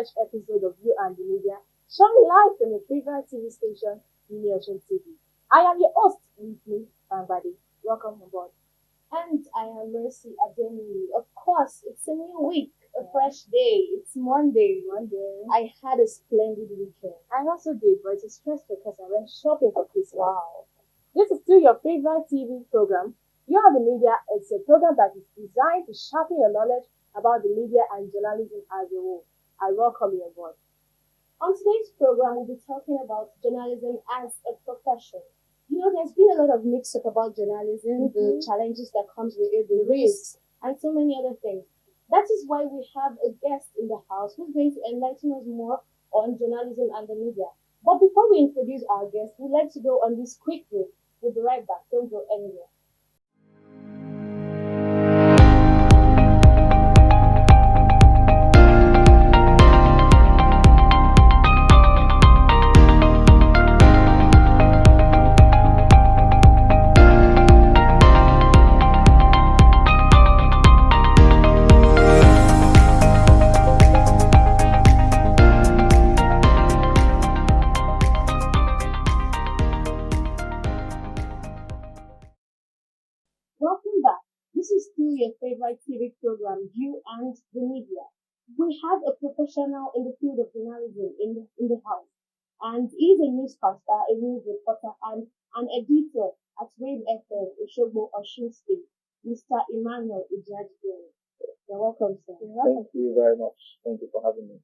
fresh episode of You and the Media, showing live from your favorite TV station, Union TV. I am your host, with me, Bangadi. Welcome on board. And I am Mercy Ademi. Of course, it's a new week, a fresh day. It's Monday. Monday. I had a splendid weekend. I also did, but it is stressful because I went shopping for Christmas. Wow. This is still your favorite TV program. You are the Media. It's a program that is designed to sharpen your knowledge about the media and journalism as a whole. I welcome you on board. On today's program, we'll be talking about journalism as a profession. You know, there's been a lot of mix-up about journalism, the challenges that comes with it, the risks, and so many other things. That is why we have a guest in the house who's going to enlighten us more on journalism and the media. But before we introduce our guest, we'd like to go on this quick break. We'll be right back. Don't go anywhere. Welcome back. This is still your favorite TV program, You and the Media. We have a professional in the field of journalism in the house, and he's a newscaster, a news reporter, and an editor at Wave FM, Oshogbo, Osun State, Mr. Emmanuel Ijajidere. You're welcome, sir. Thank you very much. Thank you for having me.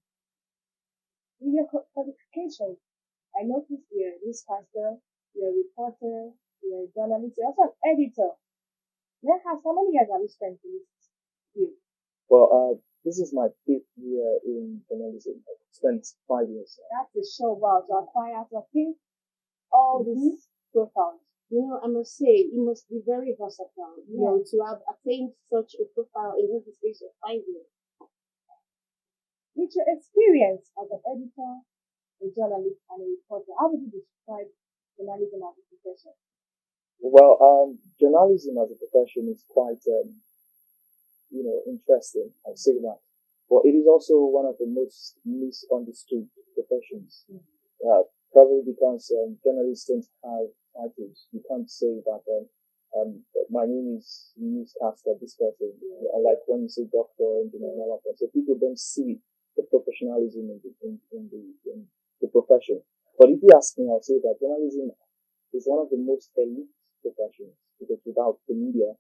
With your qualifications, I noticed you're a newscaster, you're a reporter, you're a journalist, you're also an editor. May I ask, how many years have you spent in this field? Well, this is my fifth year in journalism. I spent 5 years. That's a show wow to acquire to think all these profiles. You know, I must say, you must be very versatile, you know, to have attained such a profile in just the space of 5 years. With your experience as an editor, a journalist, and a reporter, how would you describe journalism as a profession? Well, journalism as a profession is quite, interesting. I'll say that. But it is also one of the most misunderstood professions. Probably because journalists don't have titles. You can't say that my name is newscaster, this person. Like when you say doctor, engineer, and all of that. So people don't see the professionalism in the profession. But if you ask me, I'll say that journalism is one of the most elite professions because without the media,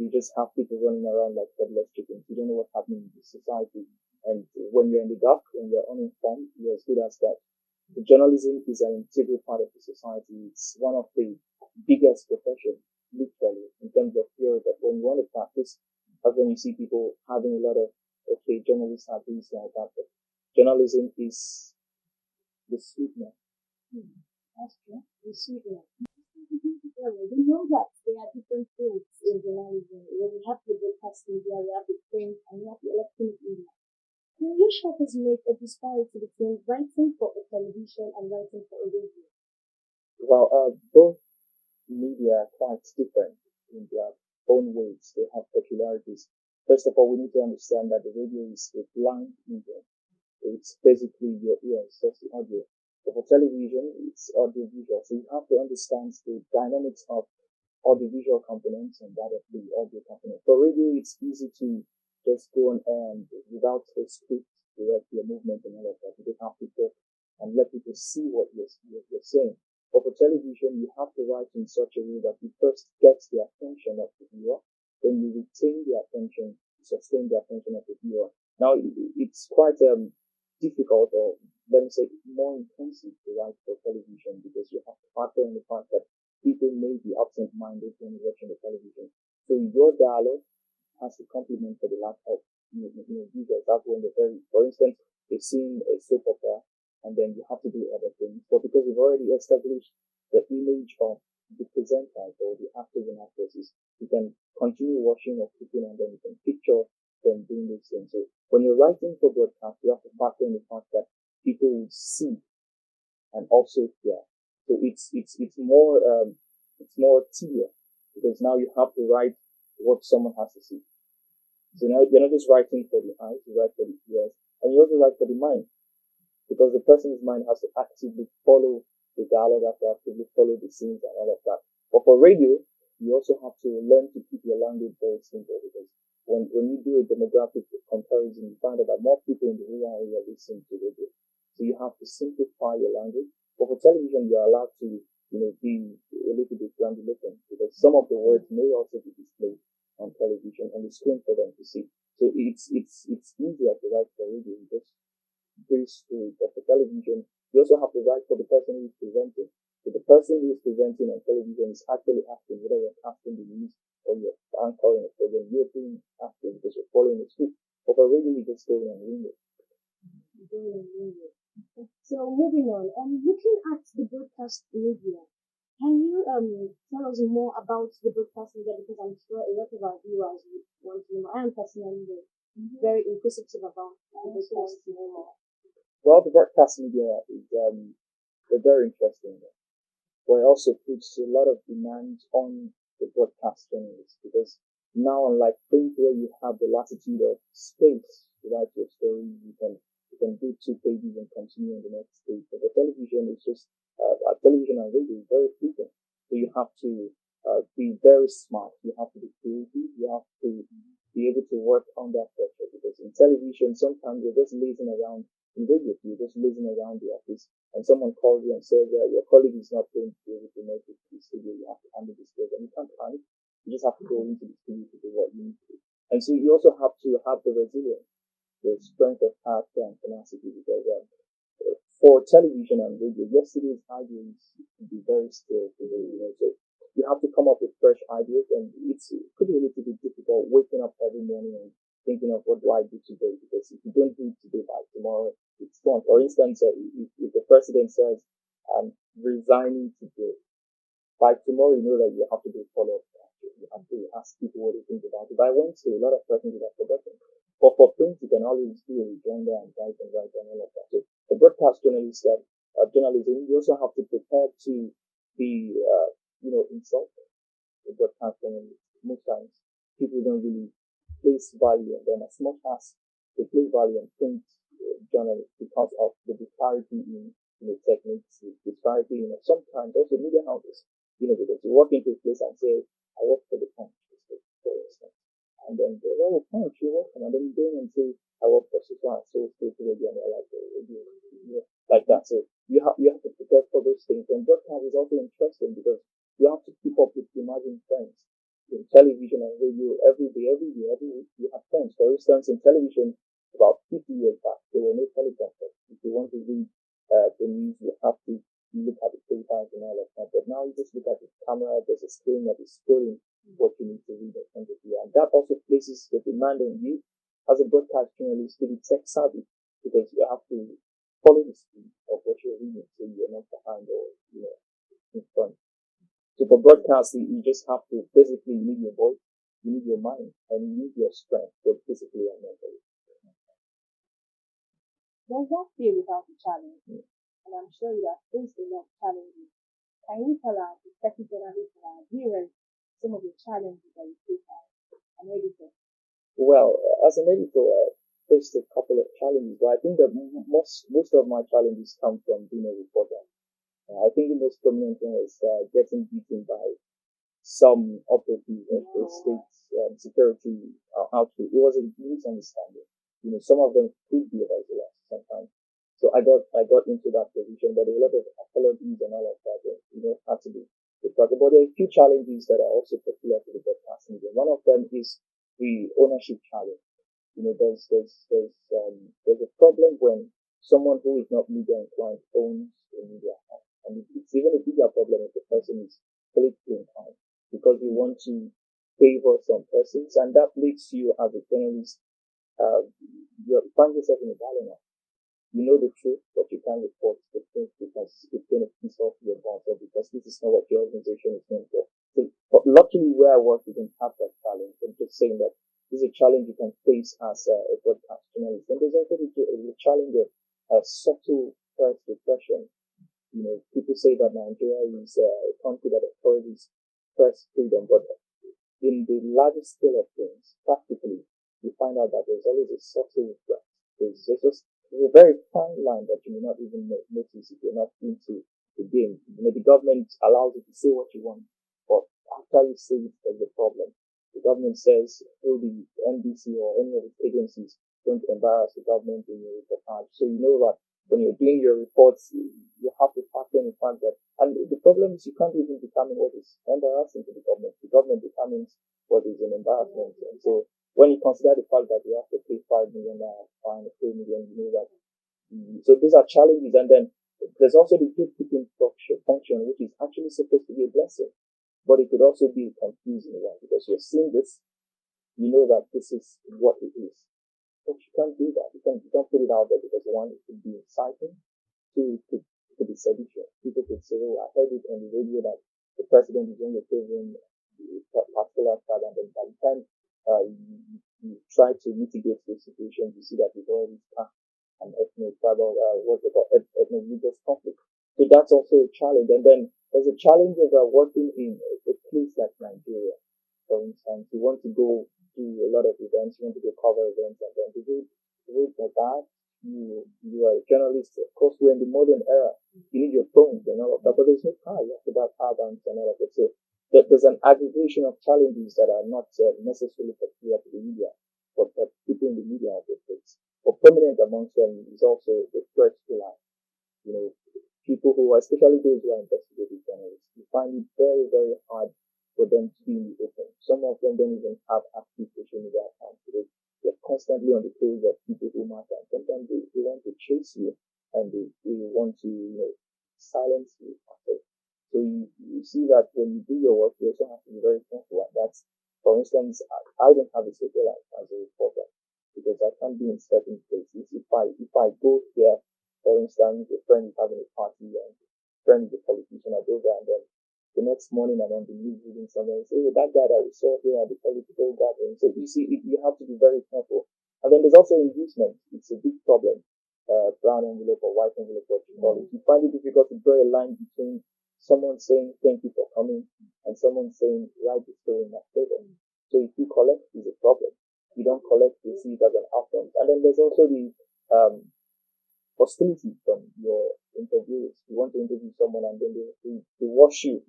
you just have people running around like headless chickens. You don't know what's happening in the society. And when you're in the dark, when you're uninformed, you're as good as that. The journalism is an integral part of the society. It's one of the biggest professions, literally, in terms of theory. But when you want to practice, that's when you see people having a lot of, okay, journalists are this like that. But journalism is the sweetener. That's true. The sweetener. We know that there are different fields in journalism. You know, we have the broadcast media, we have the print, and we have the electronic media. Can you help us make a disparity between writing for a television and writing for a radio? Well, both media are quite different in their own ways. They have peculiarities. First of all, we need to understand that the radio is a blind medium. It's basically your ears, just the audio. But for television, it's audio visual. So you have to understand the dynamics of audiovisual components and that of the audio component. For radio, it's easy to just go on and without a script, direct your movement and all of that. You don't have to talk and let people see what you're saying. But for television, you have to write in such a way that you first get the attention of the viewer, then you retain the attention, sustain the attention of the viewer. Now, it's quite difficult, or let me say more intensive to write for television because you have to factor in the fact that people may be absent-minded when you're watching the television. So your dialogue has to complement for the lack of visuals. That's when for instance, they sing a soap opera and then you have to do other things. But because you've already established the image of the presenters or the actors and actresses, you can continue watching or cooking and then you can picture them doing these things. So when you're writing for broadcast, you have to factor in the fact that people will see and also hear. So it's more tedious because now you have to write what someone has to see. So now you're not just writing for the eyes, you write for the ears, and you also write for the mind. because the person's mind has to actively follow the dialogue, has to actively follow the scenes and all of that. But for radio, you also have to learn to keep your language very simple, because when you do a demographic comparison, you find out that more people in the rural area listen to radio. So you have to simplify your language. But for television, you're allowed to, be a little bit grandiloquent, because some of the words may also be displayed on television on the screen for them to see. So it's easier to write for radio. You just breeze through it. But for television, you also have to write for the person who is presenting. So the person who is presenting on television is actually acting, whether you're casting the news or you're anchoring a program, you're doing acting because you're following the script. But for radio, you just go in and wing it. So moving on, looking at the broadcast media, can you tell us more about the broadcast media? Because I'm sure a lot of our viewers would want to know. I am personally very inquisitive about the broadcast media. Well, the broadcast media is they're very interesting, but it also puts a lot of demands on the broadcast journalists, because now, unlike print where you have the latitude of space to write your story, you can do 2 pages and continue on the next page. But the television is just television and radio is very frequent, so you have to be very smart. You have to be creative. You have to be able to work under pressure, because in television sometimes you're just lazing around. In radio, you're just lazing around the office, and someone calls you and says that your colleague is not going to be able to make it to the studio. You have to handle this program. You can't panic. You just have to go into the studio to do what you need to do. And so you also have to have the resilience, the strength of character and tenacity, because for television and radio, yesterday's ideas can be very still today. So you have to come up with fresh ideas, and it could be a little bit difficult waking up every morning and thinking of what do I do today, because if you don't do it today, by tomorrow it's gone. For instance, if the president says, I'm resigning today, by tomorrow you know that you have to do follow-up. You have to ask people what they think about it. By Wednesday, a lot of persons would have forgotten. But for print, you can always do a agenda and write and all of that. So the broadcast journalists, journalism, you also have to prepare to be, insulted. The broadcast journalists, most times, people don't really place value on them as much as they place value on print journalists, because of the disparity in techniques, the disparity in sometimes also media houses. Because you walk into a place and say, I work for the Punch, for instance. And then they go, oh, Punch, you work, and then you go and say, I work for Super, so State Radio, and they're like, like that. So you have to prepare for those things. And broadcast is also interesting, because you have to keep up with emerging trends in television and radio every day, every week. You have trends. For instance, in television, about 50 years back, there were no teleprompters. If you want to read the news, you have to look at the papers and all of that. But now you just look at the camera, there's a screen that is scrolling what you need to read in front of you. And that also places the demand on you as a broadcast journalist to be tech savvy, because you have to follow the speed of what you're reading, so you're not behind or in front. So for broadcasting, you just have to basically need your voice, you need your mind, and you need your strength, both physically and mentally. There's no fear without a challenge, and I'm sure you have faced a lot of challenges. Can you tell our prospective journalists and our viewers some of the challenges that you face as an editor? Well, as an editor, I faced a couple of challenges, but I think that most of my challenges come from being a reporter. I think the most prominent one is getting beaten by some operatives of the state's security outfit. It was a misunderstanding. Some of them could be irregular sometimes. So I got into that position, but there were a lot of apologies and all of that. Had to be discussed. But there are a few challenges that are also peculiar to the broadcast media. One of them is the ownership challenge. There's a problem when someone who is not media inclined owns a media house, and it's even a bigger problem if the person is politically inclined, because you want to favor some persons, and that makes you as a journalist, you find yourself in a dilemma. You know the truth, but you can't report the truth because it's going to piss off your boss, or because this is not what your organization is going for. So, but luckily where I work, we didn't have that challenge. I'm just saying that this is a challenge you can face as a broadcast journalist. And there's also the challenge of subtle press repression. People say that Nigeria is a country that encourages press freedom, but in the larger scale of things, practically, you find out that there's always a subtle threat. There's just there's a very fine line that you may not even notice if you're not into the game. The government allows you to say what you want, but after you say it, there's a problem. The government says through the NBC or any of its agencies, don't embarrass the government in your reportage. So you know that when you're doing your reports, you have to factor in the fact that, and the problem is you can't even determine what is embarrassing to the government. The government determines what is an embarrassment. And so when you consider the fact that you have to pay 5 million fine, 3 million, you know that. So these are challenges, and then there's also the gatekeeping function, which is actually supposed to be a blessing, but it could also be a confusing one because you're seeing this, you know that this is what it is, but you can't do that. You can't put it out there because one, it could be inciting, two, it could be sedition. People could say, "Oh, I heard it on the radio that the president is only favoring the particular side," and then by the time you try to mitigate the situation, you see that you've already passed an ethnic tribal, what's it called, ethno-religious conflict. So that's also a challenge. And then there's a challenge of working in a place like Nigeria. For instance, you want to go do a lot of events, you want to go cover events, and then the road for that, you are a journalist. Of course, we're in the modern era. You need your phones and all of that, but there's no car. You have to buy power banks and all of that. So there's an aggregation of challenges that are not necessarily peculiar to the media, but that people in the media have to face. But prominent amongst them is also the threat to life. You know, people who are, especially those who are investigative journalists, you find it very, very hard for them to be open. Some of them don't even have active social media accounts. They're constantly on the page of people who matter. And sometimes they want to chase you and they want to, silence you. So you see that when you do your work, you also have to be very careful. And that's, for instance, I don't have a social life as a reporter because I can't be in certain places. If I go here, for instance, a friend is having a party and a friend is a politician, I go there and then the next morning I'm on the news reading somewhere and say, "Oh, that guy that we saw here at the political gathering." So you see, you have to be very careful. And then there's also inducement. It's a big problem. Brown envelope or white envelope, what you call it. You find it difficult to draw a line between someone saying thank you for coming and someone saying write the story in my favor. So if you collect, it's a problem. You don't collect, you see it as an outcome. And then there's also the hostility from your interviewers. You want to interview someone and then they wash you.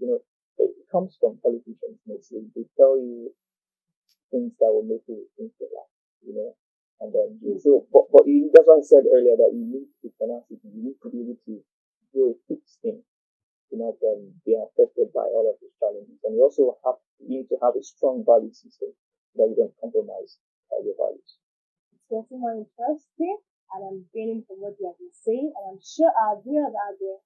It comes from politicians mostly. They tell you things that will make you think a lot, you know. And then so, but that's why I said earlier that you need to tenacity. You need to be able to do a thick skin, not be affected by all of these challenges. And you need to have a strong value system that you don't compromise your values. It's getting more interesting, and I'm gaining from what you have been saying, and I'm sure our viewers out there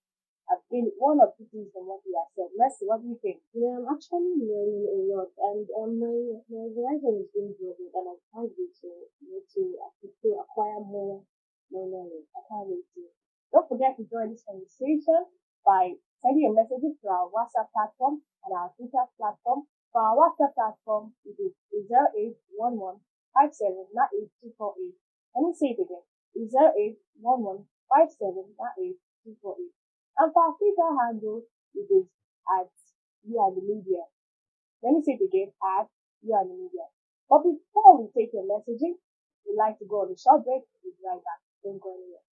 have gained one or two things from what you have said. Mercy, what do you think? Yeah, I'm actually learning a lot, and my horizon is being broadened, and I can't wait to acquire more knowledge. I can't wait to. Don't forget to join this conversation by sending your messages to our WhatsApp platform and our Twitter platform. For our WhatsApp platform, it is 0811 5798 248. Let me say it again. It's 0811 5798 248. And for our Twitter handle, it is at You Are the Media. Let me say it again, at You Are the Media. But before we take your messaging, we'd like to go on a short break. We'll be right back. Don't go anywhere.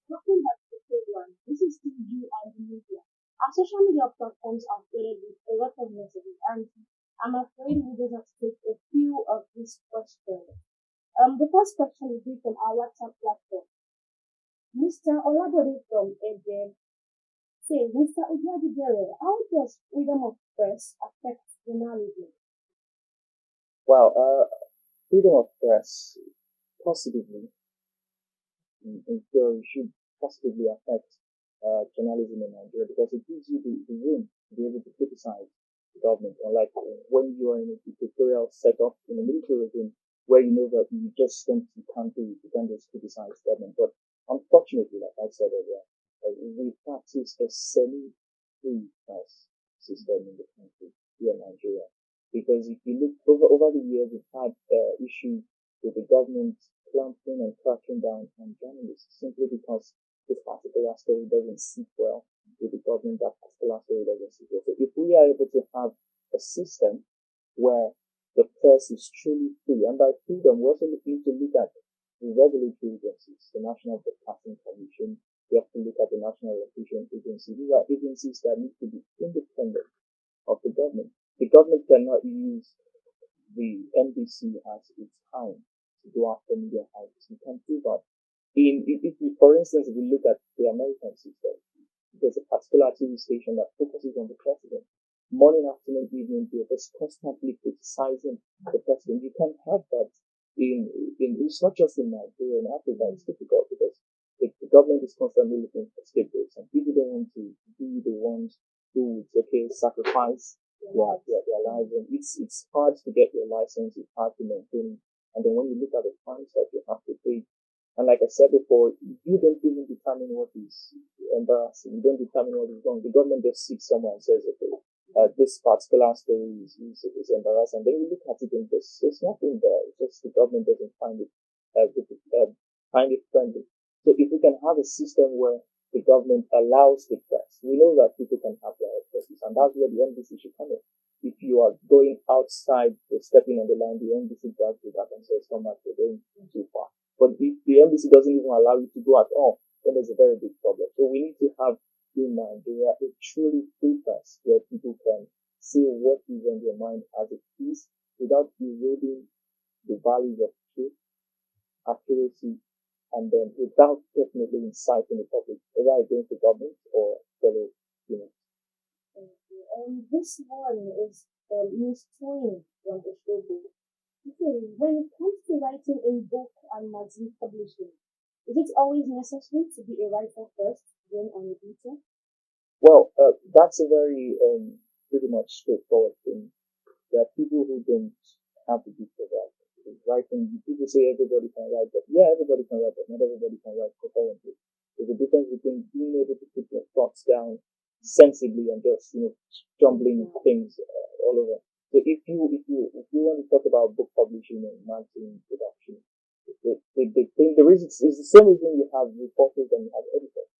Welcome back to the program. This is still You and the Media. Our social media platforms are flooded with a lot of messages, and I'm afraid we just have to take a few of these questions. The first question will be from our WhatsApp platform. Mr. Olabode from Eden says, "Mr. Obiagidere, how does freedom of press affect journalism?" Well, freedom of press positively in theory should positively affect journalism in Nigeria because it gives you the room to be able to criticize the government. Unlike when you are in a dictatorial setup in a military regime where you know that you can't do it, you can't just criticize government. But unfortunately, like I said earlier, we practice a semi-free press system in the country here in Nigeria. Because if you look over the years, we've had issues with the government clamping and cracking down on journalists simply because this particular story doesn't sit well with the government, that particular story doesn't sit well. So if we are able to have a system where the press is truly free, and by freedom, we also need to look at the regulatory agencies, the National Broadcasting Commission, we have to look at the National Electricity Agency. These are agencies that need to be independent of the government. The government cannot use the NBC as its time to go after media houses. You can't do that. If we, for instance, if we look at the American system, there's a particular TV station that focuses on the president. Morning, afternoon, evening, they're just constantly criticizing the president. You can't have that it's not just in Nigeria and Africa, it's difficult because the government is constantly looking for scapegoats and people don't want to be the ones who would, okay, sacrifice their lives. And it's hard to get your license, it's hard to maintain. And then when you look at the fines that you have to pay, and like I said before, you don't even determine what is embarrassing. You don't determine what is wrong. The government just sits somewhere and says, okay, this particular story is embarrassing. And then you look at it and there's nothing there. It's just the government doesn't find it friendly. So if we can have a system where the government allows the press, we know that people can have their expresses, and that's where the NBC should come in. If you are going outside, stepping on the line, the NBC does do that and says, "Come back, you're going too far." But if the NBC doesn't even allow you to go at all, then there's a very big problem. So we need to have in Nigeria a truly free press where people can say what is on their mind as it is without eroding the values of truth, accuracy, and then without definitely inciting the public, whether against the government or fellow humans. This one is Miss Twain from the show book. Okay, when it comes to writing in book and magazine publishing, is it always necessary to be a writer first, then an editor? Well, that's a very pretty much straightforward thing. There are people who don't have the gift of that. Writing, people say everybody can write, but yeah, everybody can write, but not everybody can write coherently. There's a difference between being able to put your thoughts down sensibly and just jumbling things all over. So if you want to talk about book publishing and marketing production, the reason is the same reason you have reporters and you have editors.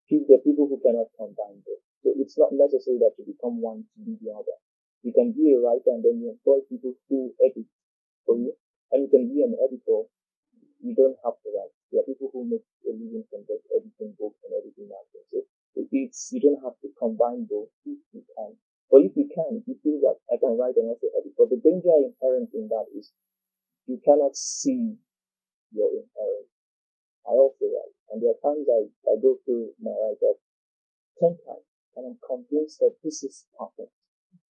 The people who cannot combine both. So it's not necessary that you become one to be the other. You can be a writer and then you employ people who edit for you, and you can be an editor. You don't have to write. There are people who make a living from just editing books and editing articles. So you don't have to combine both if you can. But if you can, if you feel that I can write and also edit. But the danger inherent in that is you cannot see your inherent. I also write, and there are times I go through my write-up 10 times, and I'm convinced that this is perfect.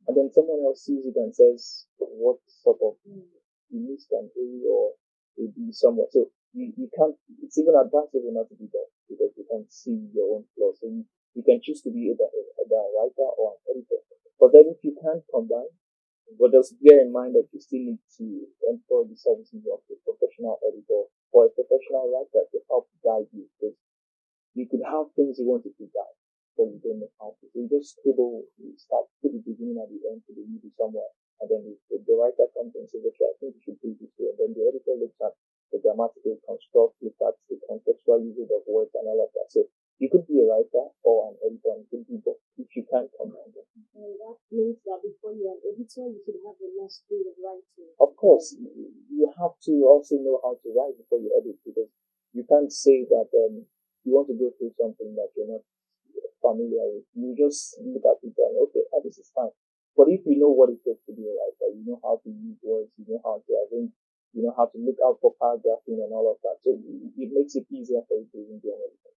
And then someone else sees it and says, what sort of you missed an A or a B somewhere. So you can't, it's even advisable not to do that because you can't see your own flaws. So you can choose to be either a writer or an editor. But then if you can't combine, but just bear in mind that you still need to employ the services of a professional editor or a professional writer to help guide you. Because you could have things you want to put down, but you don't know how to. So you just scribble, you start put the beginning and the end to the middle somewhere, and then the writer comes and says, okay, I think you should do this way. And then the editor looks at the grammatical construct, looks at the contextual usage of words and all of that. So you could be a writer or an editor and you could be both if you can't combine them. And that means that before you're an editor, you should have a mastery of writing. Of course, you have to also know how to write before you edit because you can't say that you want to go through something that you're not familiar with. You just look at it and okay, this is fine. But if you know what it takes to be a writer, you know how to use words, you know how to arrange, you know how to look out for paragraphing and all of that. So it makes it easier for you to even do anything.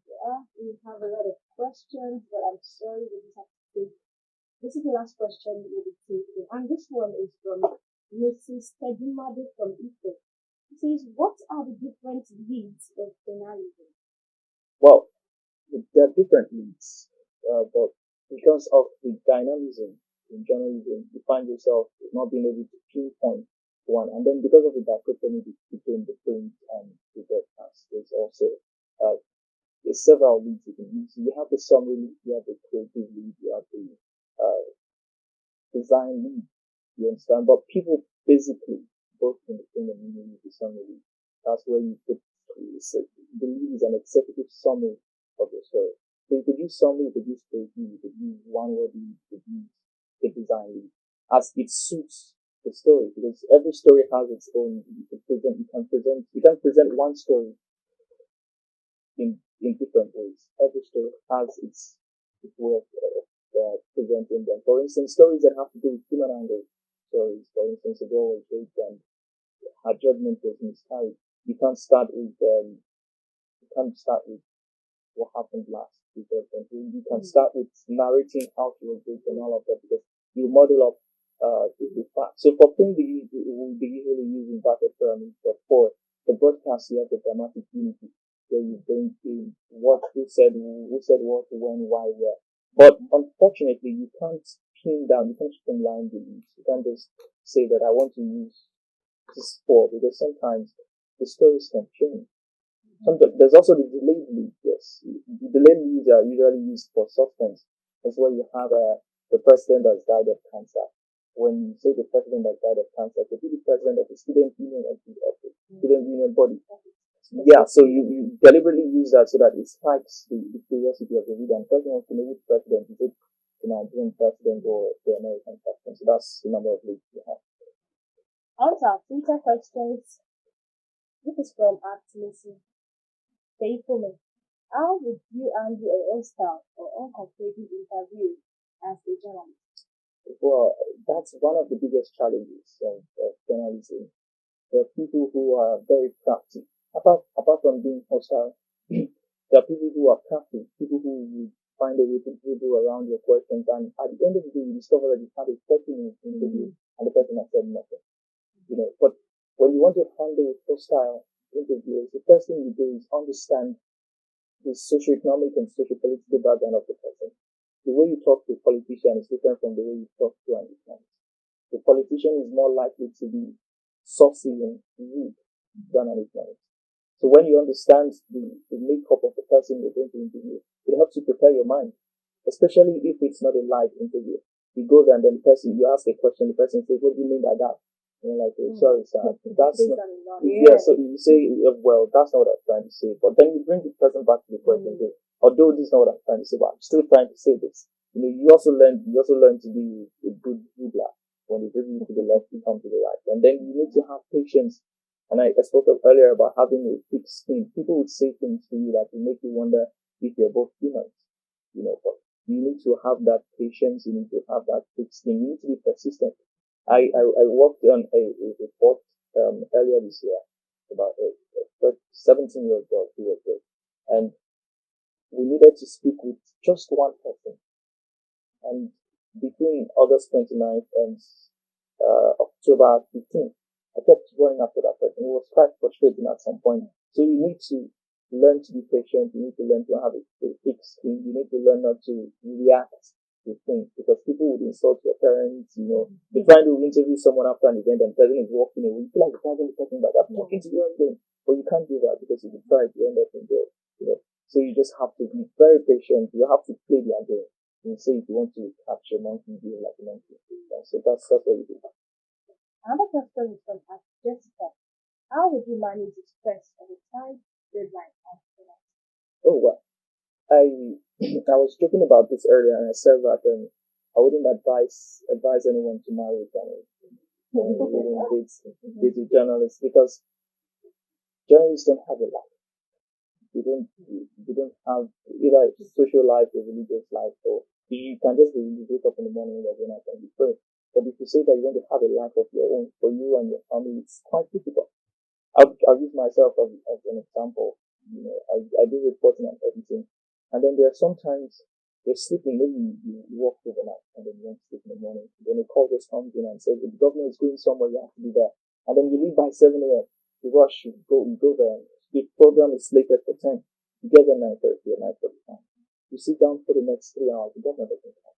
Yeah, we have a lot of questions, but I'm sorry we just have to take. This is the last question we'll be taking, and this one is from Mrs. Tedimade from Ife. It says, what are the different leads of journalism? Well, there are different leads, but because of the dynamism in journalism, you find yourself not being able to pinpoint one. And then because of the dichotomy between the print and the broadcast, there's also uh, there's several leads you can use. You have the summary lead, you have the creative lead, you have the uh, design lead. You understand? But people physically, both in the film and in the movie, summary, that's where you put the lead is an executive summary of your story. So you could use summary, you could use creative, you could use one word lead, you could use the design lead as it suits the story because every story has its own. You can present one story in different ways. Every story has its way of presenting them. For instance, stories that have to do with human angle stories. For instance, a girl was raped and her judgment was miscarried. You can't start with what happened last because you can start with narrating how she was raped and all of that because you model up the fact. So for film, we usually use inverted pyramids, but for the broadcast, you have the dramatic unity where you bring in what who said what, when, why, where. But unfortunately, you can't you can't streamline the leads. You can't just say that I want to use this for because sometimes the stories can change. Sometimes there's also the delayed lead. Yes, the delayed leads are usually used for suspense. That's where you have the president has died of cancer. When you say the president has died of cancer, it could be the president of the student union of the student union body. Yeah, so you deliberately use that so that it spikes the curiosity of the reader. And the person wants to know which president is it, the Nigerian president or the American president. So that's the number of leads you have. On to our Twitter questions. This is from Activism. Faithfulness. How would you handle a hostile or uncomfortable interview as a journalist? Well, that's one of the biggest challenges of journalism. There are people who are very crafty. Apart from being hostile, there are people who are crafty, people who would find a way to dribble around your questions. And at the end of the day, you discover that you had a 30-minute interview and the person has said nothing. But when you want to handle hostile interviews, the first thing you do is understand the socioeconomic and sociopolitical background of the person. The way you talk to a politician is different from the way you talk to an economist. The politician is more likely to be saucy and rude than an economist. So when you understand the makeup of the person you're going to interview, it helps you prepare your mind, especially if it's not a live interview. You go there and then you ask a question, the person says, what do you mean by that? And you're like, oh, sorry, sir, that's not, yeah, so you say, well, that's not what I'm trying to say. But then you bring the person back to the question, say, although this is not what I'm trying to say, but I'm still trying to say this. You also learn to be a good doula. When you bring to the left, you come to the right. And then you need to have patience. And I spoke earlier about having a thick skin. People would say things to you that will make you wonder if you're both humans, but you need to have that patience. You need to have that thick skin. You need to be persistent. I worked on a report earlier this year about a 17-year-old girl who was raped. And we needed to speak with just one person. And between August 29th and October 15th, I kept running after that person. It was quite frustrating at some point. So you need to learn to be patient. You need to learn to have a thick skin. You need to learn not to react to things because people would insult your parents. You're trying to interview someone after an event and the person is walking away. You feel like the person is talking back. I'm talking to you again. But you can't do that because if you try, you end up in jail. So you just have to be very patient. You have to play their game. You say if you want to capture a monkey, do it like a monkey. So that's what you do. Another question is from Jessica. How would you manage the stress of a tight deadline as a journalist? Oh well, I I was joking about this earlier, and I said that I wouldn't advise anyone to marry a journalist. Wouldn't date a journalist because journalists don't have a life. You don't have either a social life or religious life, or you can just wake up in the morning and you're going out and be pray. But if you say that you want to have a life of your own for you and your family, it's quite difficult. I'll use myself as an example. I do reporting and editing, and then there are sometimes you're sleeping, maybe you walk overnight, and then you won't sleep in the morning. Then a call just comes in and says the governor is going somewhere, you have to be there, and then you leave by 7 a.m. You rush, you go there. The program is slated for 10. You get there 9:30 or 9:45. You sit down for the next 3 hours, the government doesn't come.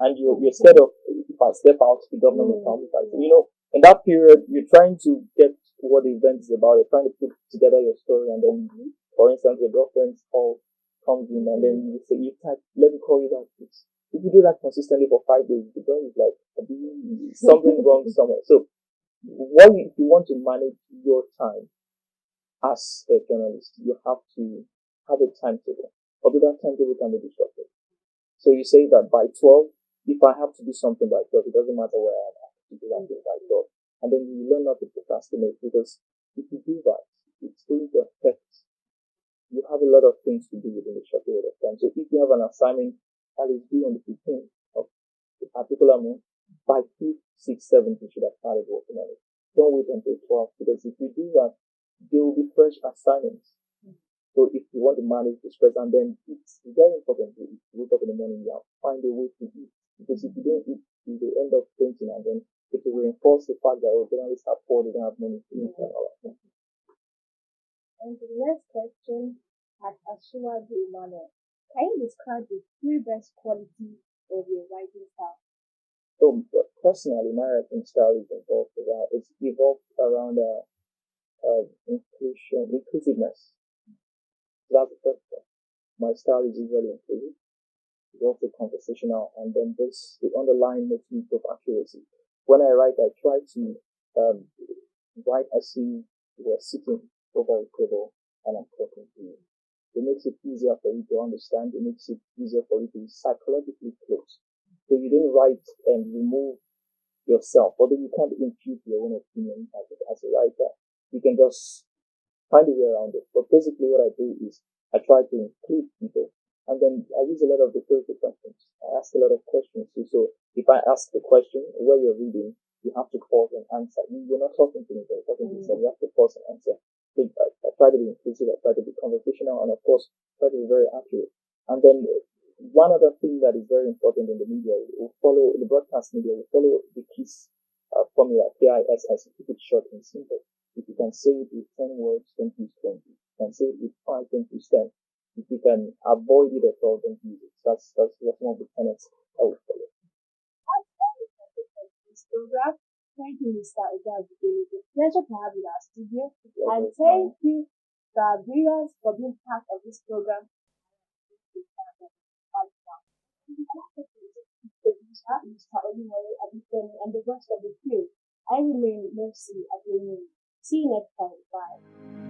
And you're scared of if I step out, the government will come. So, in that period, you're trying to get what the event is about. You're trying to put together your story, and then, for instance, your girlfriend's call comes in, and then you say, "You type, let me call you back, please." If you do that consistently for 5 days, the girl is like, something wrong somewhere. So, if you want to manage your time as a journalist, you have to have a timetable. Although that timetable can be disrupted. So you say that by 12, if I have to do something by 12, it doesn't matter where I am, I have to do that thing by 12. And then you learn not to procrastinate, because if you do that, it's going to affect, you have a lot of things to do within a short period of time. So if you have an assignment that is due on the 15th of a particular month, by 5th, 6th, 7th, you should have started working on it. Don't wait until 12, because if you do that, there will be fresh assignments. So if you want to manage the stress, and then it's very important to wake up in the morning, you have to find a way to eat. Because if you don't eat, you will end up fainting, and then it will reinforce the fact that journalists are poor, they don't have money to eat and all that. And the next question at Ashua Emmanuel. Can you describe the three best qualities of your writing style? So personally, my writing style is involved around, it's evolved around inclusiveness. So that's the first one. My style is usually inclusive. It's also conversational, and then the underlying motif of accuracy. When I write, I try to write as if we're sitting over a table and I'm talking to you. It makes it easier for you to understand. It makes it easier for you to be psychologically close. So you don't write and remove yourself, although you can't impute your own opinion as a writer. You can just find a way around it. But basically what I do is I try to include people, and then I use a lot of rhetorical questions. I ask a lot of questions too. So if I ask the question where you're reading, you have to pause and answer. You're not talking to me, you're talking to yourself. You have to pause and answer. So I try to be inclusive, I try to be conversational, and of course try to be very accurate. And then one other thing that is very important in the media, we follow the broadcast media, we follow the KISS formula, KISS, keep it short and simple. If you can say it with 10 words, don't use 20. If you can say it with 5, don't use 10. If you can avoid it at all, don't use it. That's one of the tenets I would follow. This program. Thank you, Mr. Ogabi. It's a pleasure to have you in our studio. And thank you to our viewers for being part of this program. Mr. Olumole Abifemi, and the rest of the crew. I remain Mercy Adeyemi. See you next time. Bye.